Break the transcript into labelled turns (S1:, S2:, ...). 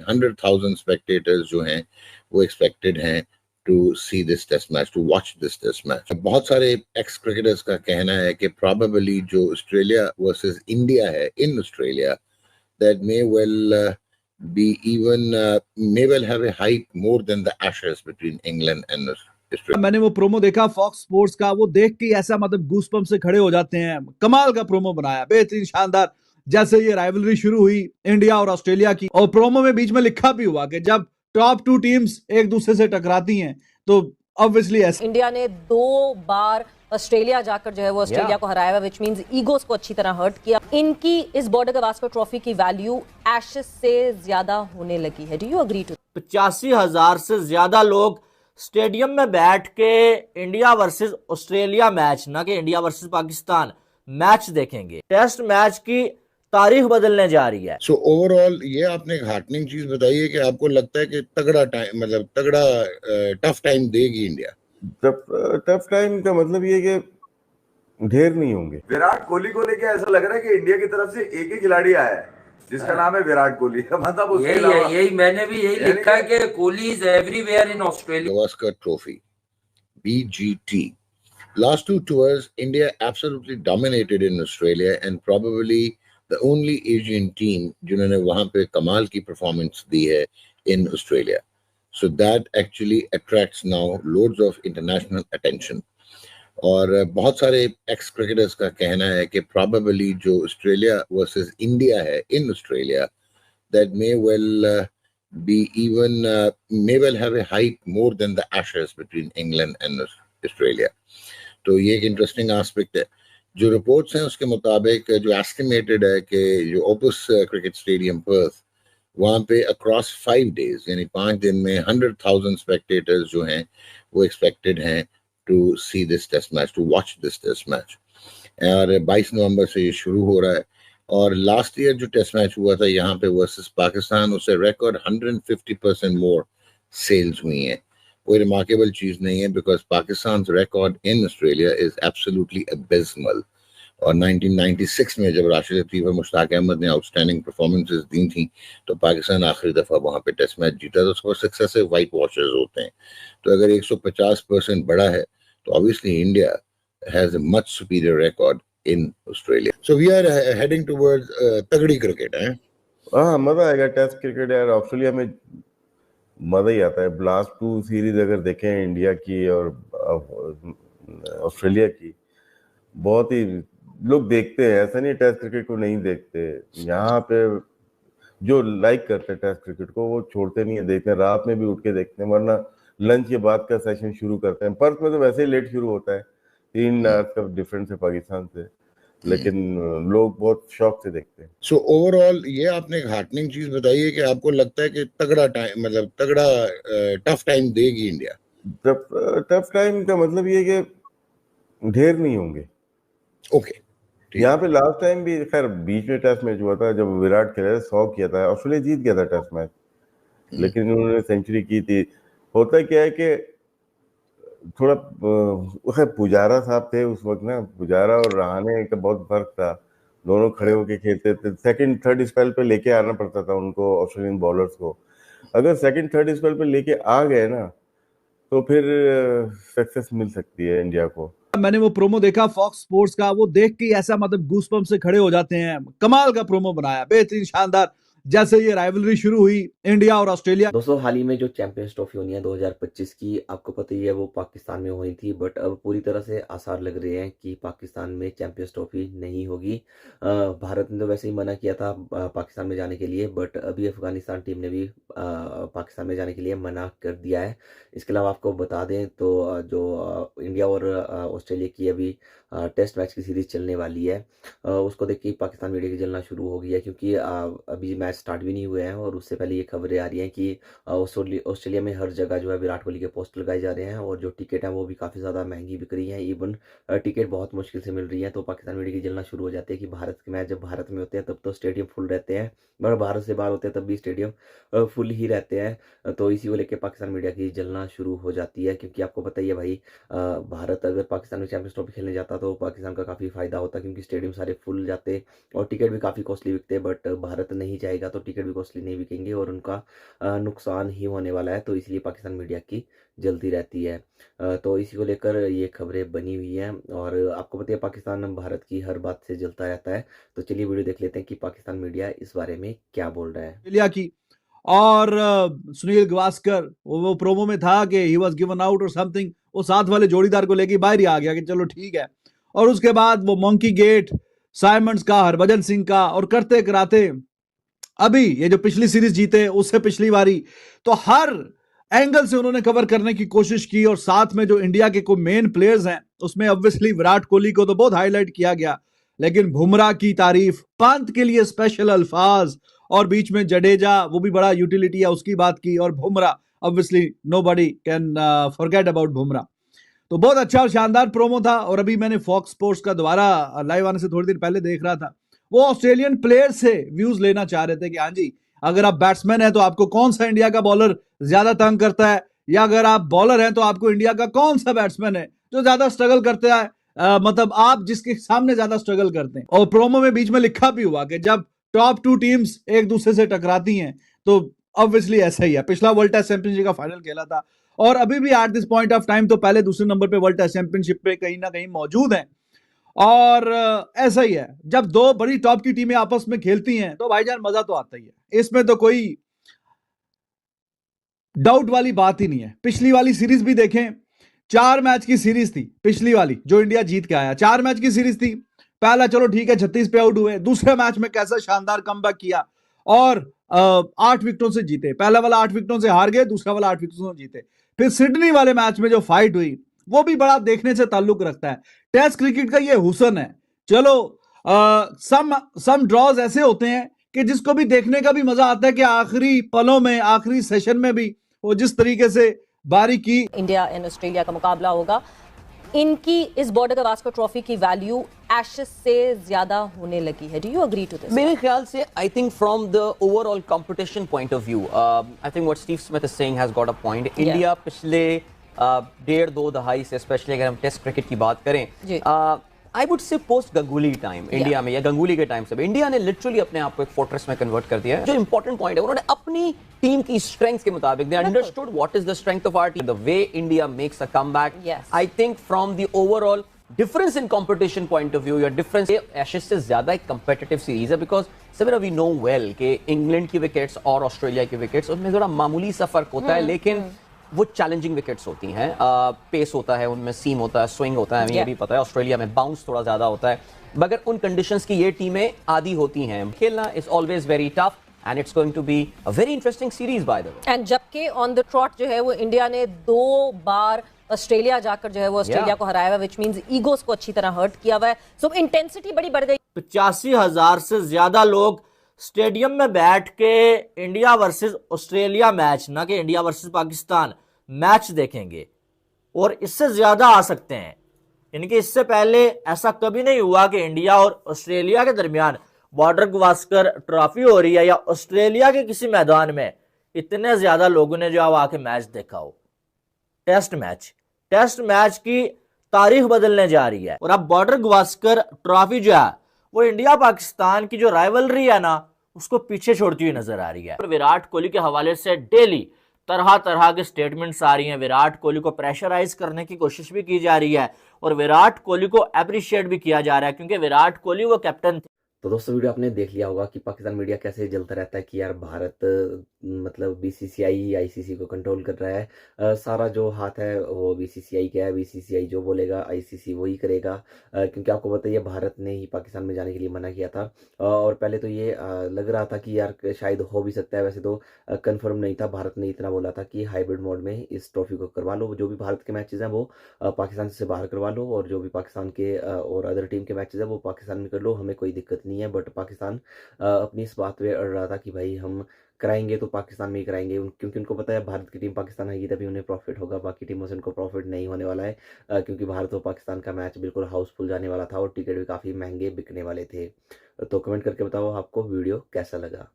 S1: 100,000 spectators जो हैं वो एक्सपेक्टेड हैं to see this test match, to watch this test match. बहुत सारे एक्स क्रिकेटर्स का कहना है कि प्रोबेबली जो ऑस्ट्रेलिया वर्सेस इंडिया है in Australia, that may well be even may well have a height more than the Ashes between England and Australia.
S2: मैंने वो प्रोमो देखा फॉक्स स्पोर्ट्स का, वो देख के ऐसा मतलब गूसबम्प से खड़े हो जाते हैं। कमाल का प्रोमो बनाया, बेहतरीन, शानदार। जैसे ये राइवलरी शुरू हुई इंडिया और ऑस्ट्रेलिया की, और प्रोमो में बीच में लिखा भी हुआ कि जब टॉप टू टीम्स एक दूसरे से टकराती हैं तो ऑब्वियसली ऐसा।
S3: इंडिया ने 2 बार ऑस्ट्रेलिया जाकर जो है वो ऑस्ट्रेलिया को हराया, विच मींस ईगोस को अच्छी तरह हर्ट किया। इनकी इस बॉर्डर गवास्कर ट्रॉफी की वैल्यू एशेस से ज्यादा होने लगी है। Do you agree to?
S4: 85,000 से ज्यादा लोग स्टेडियम में बैठ के इंडिया वर्सेस ऑस्ट्रेलिया मैच, ना कि इंडिया वर्सेस पाकिस्तान मैच देखेंगे। टेस्ट मैच की तारीख बदलने जा रही है।
S1: सो ओवरऑल ये आपने एक हार्टनिंग चीज बताई है कि आपको लगता है कि तगड़ा टाइम, मतलब तगड़ा टफ टाइम देगी इंडिया।
S5: टफ टाइम का मतलब ये कि ढेर नहीं होंगे।
S6: विराट कोहली को लेके ऐसा लग रहा है कि इंडिया की तरफ से एक ही खिलाड़ी आया है जिसका नाम है विराट कोहली। मतलब
S7: यही मैंने भी यही लिखा है कि Kohli is everywhere in Australia.
S1: Gavaskar trophy BGT, last two tours India absolutely dominated in Australia and probably the only Asian team जिन्होंने वहां पे कमाल की परफॉर्मेंस दी है in Australia. So that actually attracts now loads of international attention. और बहुत सारे x cricketers का कहना है कि probably जो ऑस्ट्रेलिया वर्सेस इंडिया है in Australia, that may well be even may well have a height more than the Ashes between England and Australia. तो ये एक इंटरेस्टिंग एस्पेक्ट है। जो रिपोर्ट्स हैं उसके मुताबिक जो एस्टिमेटेड है कि जो ओपस क्रिकेट स्टेडियम पर्थ, वहाँ पे अक्रॉस 5 days यानी 5 दिन में 100,000 स्पेक्टेटर्स जो हैं वो एक्सपेक्टेड हैं to see this test match, to watch this test match. और 22 नवंबर से ये शुरू हो रहा है। और लास्ट ईयर जो टेस्ट मैच हुआ था यहाँ पे वर्सेस पाकिस्तान, उससे रिकॉर्ड 150% मोर सेल्स हुई हैं। कोई रिमार्केबल चीज नहीं है, because Pakistan record in Australia is absolutely abysmal. और 1996 में जब राशिद लतीफ और मुश्ताक अहमद ने आउटस्टैंडिंग परफॉर्मेंसेस दी थी तो पाकिस्तान आखिरी दफा वहां पे टेस्ट मैच जीता, तो उसको सक्सेसिव वाइट वॉशर्स होते हैं। तो अगर 150% बड़ा है तो obviously India has a much superior record in Australia. So we are heading towards तगड़ी क्रिकेट है।
S5: हाँ, मजा आएगा टेस्ट क्रिकेट यार। ऑस्ट्रेलिया में मजा ही आता है। लास्ट 2 सीरीज अगर देखें इंडिया की और ऑस्ट्रेलिया की, बहुत ही लोग देखते हैं। ऐसा नहीं टेस्ट क्रिकेट को नहीं देखते। यहाँ पे जो लाइक करते हैं टेस्ट क्रिकेट को वो छोड़ते नहीं है, देखते हैं, रात में भी उठ के देखते हैं, वरना लंच के बाद का सेशन शुरू करते हैं। पर्थ में तो वैसे ही लेट शुरू होता है, 3 आवर्स का डिफरेंस है पाकिस्तान से, लेकिन लोग बहुत शौक से देखते हैं।
S1: सो ओवरऑल ये आपने एक हार्टनिंग चीज बताई है कि आपको लगता है कि तगड़ा टाइम, मतलब तगड़ा टफ टाइम देगी इंडिया।
S5: टफ टाइम का मतलब ये कि ढेर नहीं होंगे।
S1: ओके,
S5: यहाँ पे लास्ट टाइम भी खैर बीच में टेस्ट मैच हुआ था जब विराट खेला, 100 किया था, ऑस्ट्रेलिया जीत गया था टेस्ट मैच, लेकिन उन्होंने सेंचुरी की थी। होता क्या है कि थोड़ा खैर पुजारा साहब थे उस वक्त ना, पुजारा और रहाणे का बहुत फर्क था। दोनों खड़े होके खेलते थे। सेकंड थर्ड स्पेल पे लेके आना पड़ता था उनको, ऑस्ट्रेलियन बॉलर्स को। अगर सेकंड थर्ड स्पेल पे लेके आ गए ना तो फिर सक्सेस मिल सकती है इंडिया को।
S2: मैंने वो प्रोमो देखा फॉक्स स्पोर्ट्स का, वो देख के ऐसा मतलब गूसबम्प से खड़े हो जाते हैं। कमाल का प्रोमो बनाया, बेहतरीन, शानदार। जैसे ये राइवलरी शुरू हुई इंडिया और ऑस्ट्रेलिया।
S8: दोस्तों हाल ही में जो चैंपियंस ट्रॉफी होनी है 2025 की, आपको पता ही है वो पाकिस्तान में हुई थी, बट अब पूरी तरह से आसार लग रहे हैं कि पाकिस्तान में चैंपियंस ट्रॉफी नहीं होगी। भारत ने तो वैसे ही मना किया था पाकिस्तान में जाने के लिए, बट अभी अफगानिस्तान टीम ने भी पाकिस्तान में जाने के लिए मना कर दिया है। इसके अलावा आपको बता दें तो जो इंडिया और ऑस्ट्रेलिया की अभी टेस्ट मैच की सीरीज चलने वाली है, उसको देख के पाकिस्तान मीडिया की जलना शुरू हो गई है, क्योंकि अभी मैच स्टार्ट भी नहीं हुए हैं और उससे पहले ये खबरें आ रही हैं कि ऑस्ट्रेलिया में हर जगह जो है विराट कोहली के पोस्टर लगाए जा रहे हैं और जो टिकट है वो भी काफ़ी ज़्यादा महंगी बिक रही हैं। इवन टिकट बहुत मुश्किल से मिल रही है। तो पाकिस्तान मीडिया की जलना शुरू हो जाती है कि भारत के मैच जब भारत में होते हैं तब तो स्टेडियम फुल रहते हैं, मगर भारत से बाहर होते हैं तब भी स्टेडियम फुल ही रहते हैं। तो इसी को लेकर पाकिस्तान मीडिया की जलना शुरू हो जाती है, क्योंकि आपको पता ही है भाई, भारत अगर पाकिस्तान में चैंपियंस ट्रॉफी खेलने जाता तो पाकिस्तान का काफ़ी फायदा होता, क्योंकि स्टेडियम सारे फुल जाते और टिकट भी काफ़ी कॉस्टली बिकते, बट भारत नहीं जाएगा। रहेगा तो टिकट भी कॉस्टली नहीं बिकेंगे और उनका नुकसान ही होने वाला है। तो इसलिए पाकिस्तान मीडिया की जलती रहती है। तो इसी को लेकर ये खबरें बनी हुई हैं और आपको पता है पाकिस्तान भारत की हर बात से जलता रहता है। तो चलिए वीडियो देख लेते हैं कि पाकिस्तान मीडिया इस बारे में क्या बोल रहा है।
S2: ऑस्ट्रेलिया की और सुनील गावस्कर वो प्रोमो में था कि ही वाज गिवन आउट और समथिंग, वो साथ वाले जोड़ीदार को लेके बाहर ही आ गया कि चलो ठीक है। और उसके बाद वो मंकी गेट, साइमंड्स का, हरभजन सिंह का, और करते कराते अभी ये जो पिछली सीरीज जीते उससे पिछली बारी, तो हर एंगल से उन्होंने कवर करने की कोशिश की। और साथ में जो इंडिया के कोई मेन प्लेयर्स हैं उसमें ऑब्वियसली विराट कोहली को तो बहुत हाईलाइट किया गया, लेकिन बुमराह की तारीफ, पंत के लिए स्पेशल अल्फाज, और बीच में जडेजा, वो भी बड़ा यूटिलिटी है, उसकी बात की। और Bumrah obviously nobody can forget about Bumrah. तो बहुत अच्छा और शानदार प्रोमो था। और अभी मैंने फॉक्स स्पोर्ट्स का दोबारा लाइव आने से थोड़ी देर पहले देख रहा था, वो ऑस्ट्रेलियन प्लेयर से व्यूज लेना चाह रहे थे कि हाँ जी, अगर आप बैट्समैन हैं तो आपको कौन सा इंडिया का बॉलर ज्यादा तंग करता है, या अगर आप बॉलर हैं तो आपको इंडिया का कौन सा बैट्समैन है जो ज्यादा स्ट्रगल करता है, मतलब आप जिसके सामने ज्यादा स्ट्रगल करते हैं। और प्रोमो में बीच में लिखा भी हुआ कि जब टॉप 2 टीम्स एक दूसरे से टकराती हैं तो ऑब्वियसली ऐसा ही है। पिछला वर्ल्ड टेस्ट चैंपियनशिप का फाइनल खेला था और अभी भी at this point of time तो पहले दूसरे नंबर पे वर्ल्ड टेस्ट चैंपियनशिप पे कहीं ना कहीं मौजूद हैं। और ऐसा ही है, जब दो बड़ी टॉप की टीमें आपस में खेलती हैं तो भाईजान मजा तो आता ही है, इसमें तो कोई डाउट वाली बात ही नहीं है। पिछली वाली सीरीज भी देखें, 4 मैच की सीरीज थी पिछली वाली जो इंडिया जीत के आया, 4 मैच की सीरीज थी। पहला चलो ठीक है 36 पे आउट हुए, दूसरे मैच में कैसा शानदार कमबैक किया और 8 विकेटों से जीते। पहला वाला 8 विकेटों से हार गए, दूसरा वाला 8 विकेटों से जीते। फिर सिडनी वाले मैच में जो फाइट हुई वो भी बड़ा देखने से ताल्लुक रखता है। टेस्ट क्रिकेट का ये हुसन है। चलो सम ड्रॉज ऐसे होते हैं कि जिसको भी देखने का भी मजा आता है कि आखिरी पलों में, आखिरी सेशन में भी वो जिस तरीके से बारीकी
S3: इंडिया एंड ऑस्ट्रेलिया का मुकाबला होगा, इनकी इस बॉर्डर गवास्कर ट्रॉफी की वैल्यू एशेस से ज्यादा होने लगी है। Do you agree to this?
S9: मेरे ख्याल से I think from the overall competition point of view I think what Steve Smith is saying has got a point. India पिछले 1.5-2 दहाई से, स्पेशली अगर हम टेस्ट क्रिकेट की बात करें, I would say post Ganguly time India में, या गंगूली के टाइम से इंडिया ने लिटरली अपने आप को एक फोर्ट्रेस में कन्वर्ट कर दिया है। जो इंपॉर्टेंट पॉइंट है, उन्होंने अपनी टीम की स्ट्रेंथ के मुताबिक they understood what is the strength of our team, the way India makes a comeback. I think from the overall difference in competition point of view, या डिफरेंस एशेस से ज्यादा एक कंपेटिटिव सीरीज है, because सवेरा we know well कि England की wickets और Australia की विकेट्स उनमें थोड़ा मामूली सा फर्क होता है, लेकिन वो चैलेंजिंग विकेट्स होती हैं। पेस होता है उनमें, सीम होता है, स्विंग होता है, हमें ये भी पता है। ऑस्ट्रेलिया में बाउंस थोड़ा ज्यादा होता है, मगर उन कंडीशंस की ये टीमें आदी होती हैं। खेलना is always very tough and it's going to be a very interesting series by the way.
S3: And जबकि ऑन द ट्रॉट जो है वो इंडिया ने 2 बार ऑस्ट्रेलिया जाकर जो है वो ऑस्ट्रेलिया को हराया हुआ, व्हिच मींस ईगोस को अच्छी तरह हर्ट किया हुआ है। सो इंटेंसिटी बड़ी बढ़ गई।
S4: 85,000 से ज्यादा लोग स्टेडियम में बैठ के इंडिया वर्सेस ऑस्ट्रेलिया मैच, ना कि इंडिया वर्सेस पाकिस्तान मैच देखेंगे, और इससे ज्यादा आ सकते हैं। इनके इससे पहले ऐसा कभी नहीं हुआ कि इंडिया और ऑस्ट्रेलिया के दरमियान बॉर्डर गवास्कर ट्रॉफी हो रही है, या ऑस्ट्रेलिया के किसी मैदान में इतने ज्यादा लोगों ने जो आके मैच देखा हो। टेस्ट मैच की तारीख बदलने जा रही है। और अब बॉर्डर गवास्कर ट्रॉफी जो है वो इंडिया पाकिस्तान की जो राइवलरी है ना, उसको पीछे छोड़ती हुई नजर आ रही है। विराट कोहली के हवाले से डेली तरह तरह के स्टेटमेंट्स आ रही हैं। विराट कोहली को प्रेशराइज करने की कोशिश भी की जा रही है और विराट कोहली को अप्रिशिएट भी किया जा रहा है, क्योंकि विराट कोहली वो कैप्टन थे।
S8: तो दोस्तों वीडियो आपने देख लिया होगा कि पाकिस्तान मीडिया कैसे जलता रहता है कि यार भारत मतलब बीसीसीआई आईसीसी को कंट्रोल कर रहा है। सारा जो हाथ है वो बीसीसीआई का है, बीसीसीआई जो बोलेगा आईसीसी वही करेगा, क्योंकि आपको बताइए भारत ने ही पाकिस्तान में जाने के लिए मना किया था। और पहले तो ये लग रहा था कि यार शायद हो भी सकता है, वैसे तो कंफर्म नहीं था। भारत ने इतना बोला था कि हाइब्रिड मोड में इस ट्रॉफी को करवा लो, जो भी भारत के मैचेस हैं वो पाकिस्तान से बाहर करवा लो, और जो भी पाकिस्तान के और अदर टीम के मैचेस हैं वो पाकिस्तान में कर लो, हमें कोई दिक्कत नहीं है। बट पाकिस्तान अपनी इस बात पे अड़ रहा था कि भाई हम कराएंगे तो पाकिस्तान में ही कराएंगे, क्योंकि उनको पता है भारत की टीम पाकिस्तान आएगी तभी उन्हें प्रॉफिट होगा, बाकी टीमों से उनको प्रॉफिट नहीं होने वाला है, क्योंकि भारत और पाकिस्तान का मैच बिल्कुल हाउसफुल जाने वाला था और टिकट भी काफ़ी महंगे बिकने वाले थे। तो कमेंट करके बताओ आपको वीडियो कैसा लगा।